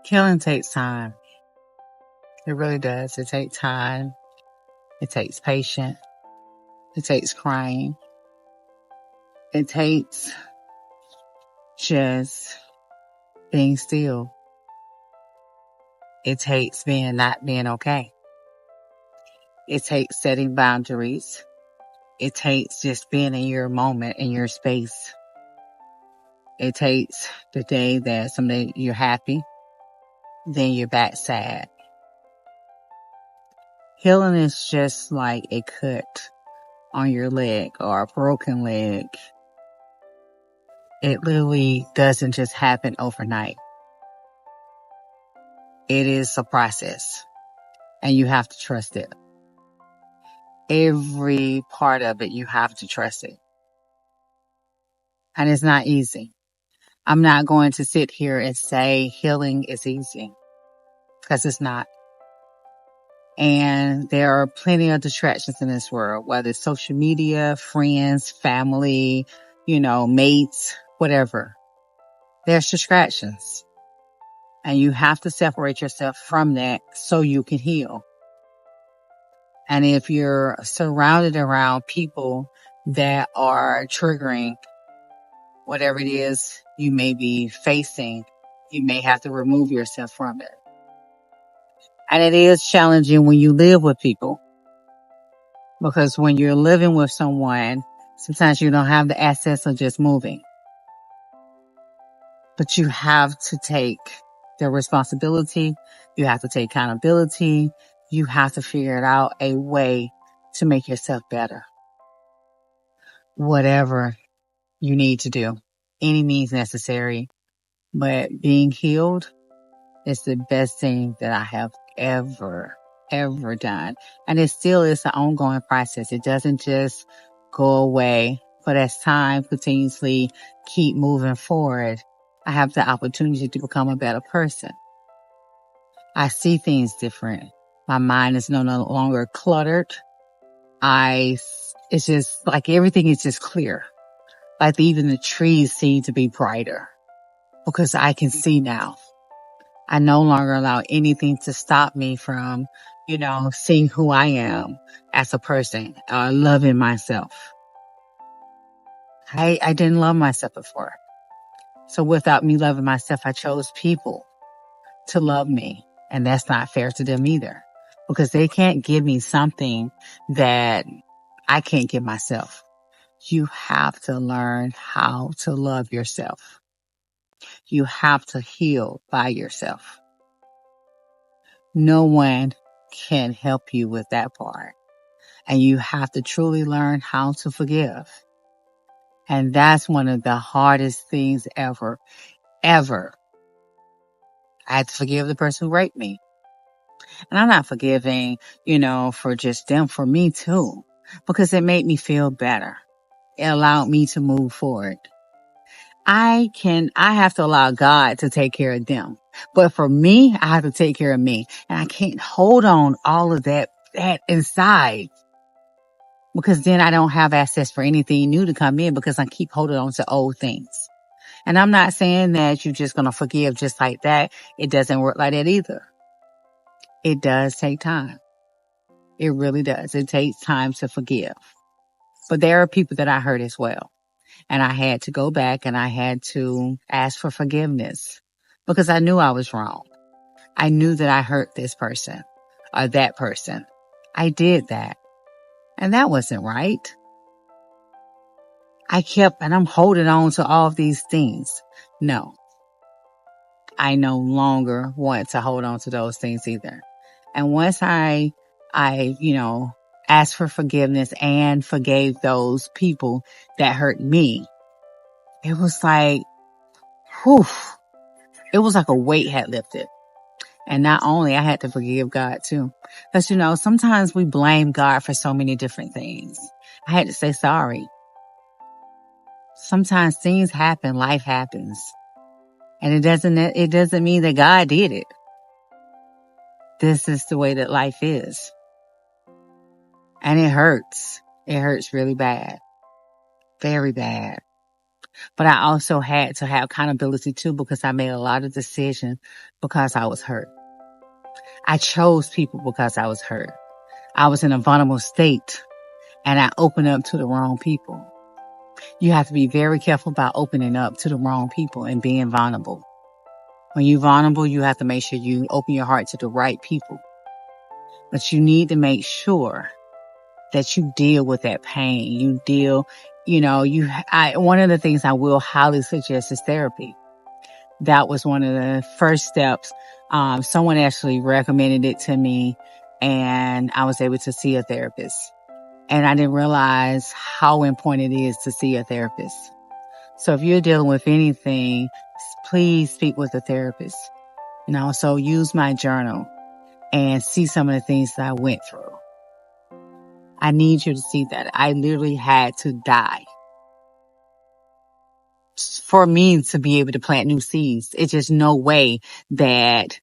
Healing takes time. It really does. It takes time. It takes patience. It takes crying. It takes just being still. It takes not being okay. It takes setting boundaries. It takes just being in your moment, in your space. It takes the day that someday you're happy, then you're back sad. Healing is just like a cut on your leg or a broken leg. It literally doesn't just happen overnight. It is a process, and you have to trust it. Every part of it, you have to trust it. And it's not easy. I'm not going to sit here and say healing is easy, because it's not. And there are plenty of distractions in this world, whether it's social media, friends, family, mates, whatever. There's distractions. And you have to separate yourself from that so you can heal. And if you're surrounded around people that are triggering whatever it is you may be facing, you may have to remove yourself from it. And it is challenging when you live with people, because when you're living with someone, sometimes you don't have the access of just moving. But you have to take the responsibility. You have to take accountability. You have to figure out a way to make yourself better. Whatever you need to do, any means necessary. But being healed is the best thing that I have ever done. And it still is an ongoing process. It doesn't just go away. But as time continuously keep moving forward, I have the opportunity to become a better person. I see things different. My mind is no longer cluttered. It's just like everything is just clear. Like even the trees seem to be brighter because I can see now. I no longer allow anything to stop me from, seeing who I am as a person, loving myself. I didn't love myself before. So without me loving myself, I chose people to love me. And that's not fair to them either, because they can't give me something that I can't give myself. You have to learn how to love yourself. You have to heal by yourself. No one can help you with that part. And you have to truly learn how to forgive. And that's one of the hardest things ever. I had to forgive the person who raped me. And I'm not forgiving, for just them, for me too, because it made me feel better. It allowed me to move forward. I have to allow God to take care of them. But for me, I have to take care of me. And I can't hold on all of that inside, because then I don't have access for anything new to come in, because I keep holding on to old things. And I'm not saying that you're just going to forgive just like that. It doesn't work like that either. It does take time. It really does. It takes time to forgive. But there are people that I hurt as well. And I had to go back and I had to ask for forgiveness, because I knew I was wrong. I knew that I hurt this person or that person. I did that. And that wasn't right. And I'm holding on to all of these things. No, I no longer want to hold on to those things either. And once I asked for forgiveness and forgave those people that hurt me, it was like, whew, it was like a weight had lifted. And not only I had to forgive God too, because sometimes we blame God for so many different things. I had to say sorry. Sometimes things happen, life happens, and it doesn't mean that God did it. This is the way that life is. And it hurts. It hurts really bad. Very bad. But I also had to have accountability too, because I made a lot of decisions because I was hurt. I chose people because I was hurt. I was in a vulnerable state and I opened up to the wrong people. You have to be very careful about opening up to the wrong people and being vulnerable. When you're vulnerable, you have to make sure you open your heart to the right people. But you need to make sure that you deal with that pain. You deal, one of the things I will highly suggest is therapy. That was one of the first steps. Someone actually recommended it to me and I was able to see a therapist. And I didn't realize how important it is to see a therapist. So if you're dealing with anything, please speak with a therapist. So use my journal and see some of the things that I went through. I need you to see that. I literally had to die for me to be able to plant new seeds. It's just no way that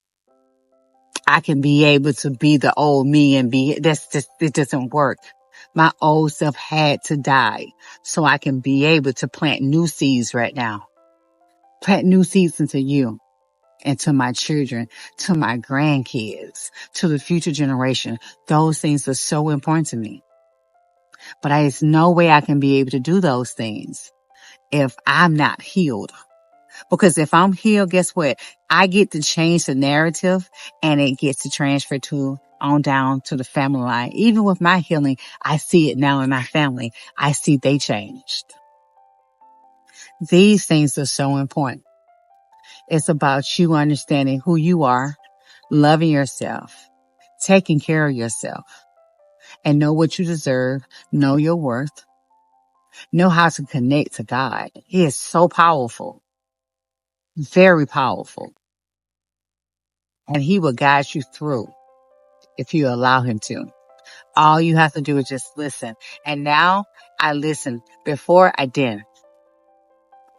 I can be able to be the old me and it doesn't work. My old self had to die so I can be able to plant new seeds right now. Plant new seeds into you and to my children, to my grandkids, to the future generation. Those things are so important to me. But there's no way I can be able to do those things if I'm not healed. Because if I'm healed, guess what? I get to change the narrative and it gets to transfer on down to the family line. Even with my healing, I see it now in my family. I see they changed. These things are so important. It's about you understanding who you are, loving yourself, taking care of yourself, and know what you deserve, know your worth, know how to connect to God. He is so powerful, very powerful. And he will guide you through if you allow him to. All you have to do is just listen. And now I listen. Before I didn't.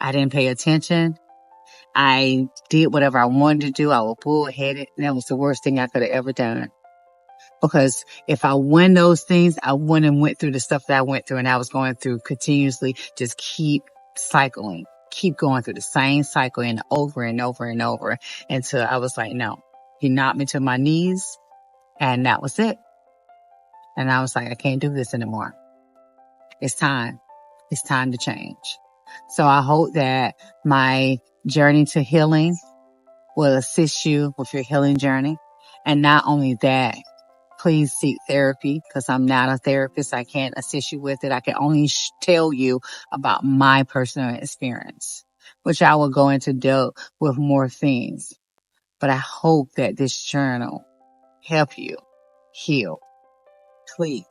I didn't pay attention. I did whatever I wanted to do. I was bullheaded. And that was the worst thing I could have ever done. Because if I won those things, I wouldn't have went through the stuff that I went through and I was going through continuously. Just keep cycling. Keep going through the same cycle and over and over and over until I was like, no. He knocked me to my knees and that was it. And I was like, I can't do this anymore. It's time. It's time to change. So I hope that my journey to healing will assist you with your healing journey. And not only that, please seek therapy because I'm not a therapist. I can't assist you with it. I can only tell you about my personal experience, which I will go into depth with more things. But I hope that this journal help you heal. Please.